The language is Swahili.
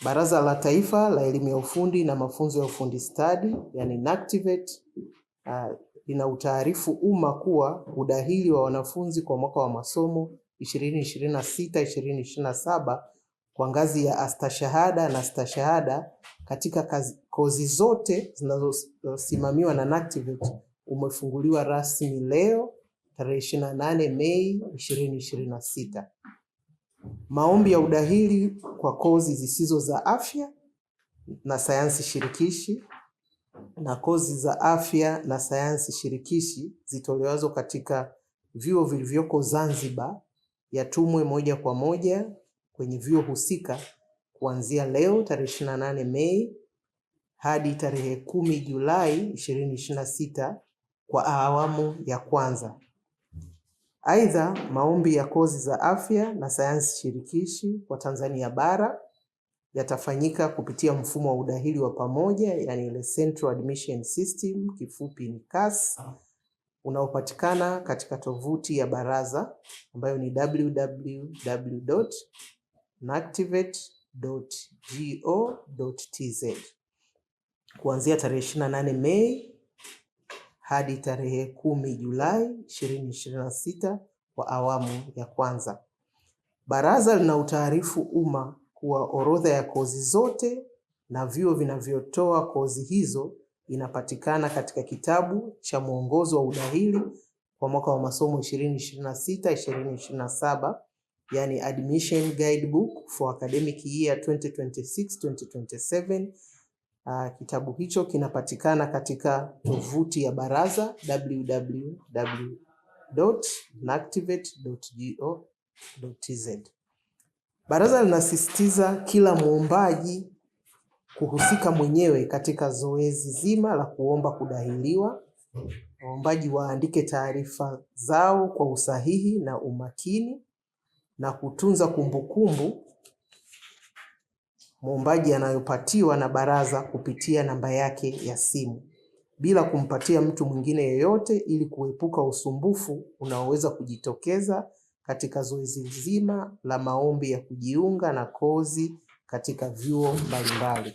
Baraza la Taifa la Elimu ya Ufundi na Mafunzo ya Ufundi Stadi, yani NACTVET, lina utaarifu umma kuwa udahili wa wanafunzi kwa mwaka wa masomo 2026-2027 kwa ngazi ya astashahada na stashahada katika kozi zote zinazosimamiwa na NACTVET umefunguliwa rasmi leo tarehe 28 Mei 2026. Maombi ya udahili kwa kozi zisizo za afya na sayansi shirikishi na kozi za afya na sayansi shirikishi zitolewazo katika vyuo vilivyoko Zanzibar yatumwe moja kwa moja kwenye vyuo husika kuanzia leo tarehe 28 Mei hadi tarehe 10 Julai 2026 kwa awamu ya kwanza. Aidha, maombi ya kozi za afya na sayansi shirikishi kwa Tanzania bara yatafanyika kupitia mfumo wa udahili wa pamoja, yani ile Central Admission System, kifupi ni CAS, unaopatikana katika tovuti ya baraza ambayo ni www.nactvet.go.tz kuanzia tarehe 28 Mei hadi tarehe 10 Julai 2026 kwa awamu ya kwanza. Baraza lina utaarifu umma kuwa orodha ya kozi zote na vyuo vinavyotoa kozi hizo inapatikana katika kitabu cha mwongozo wa udahili kwa mwaka wa masomo 2026-2027, yani Admission Guidebook for Academic Year 2026-2027. Kitabu hicho kinapatikana katika tovuti ya baraza www.nactvet.go.tz. Baraza linasisitiza kila muombaji kuhusika mwenyewe katika zoezi zima la kuomba kudahiliwa. Waombaji waandike taarifa zao kwa usahihi na umakini na kutunza kumbukumbu muombaji anayopatiwa na baraza kupitia namba yake ya simu bila kumpatia mtu mwingine yeyote, ili kuepuka usumbufu unaoweza kujitokeza katika zoezi zima la maombi ya kujiunga na kozi katika vyuo mbalimbali.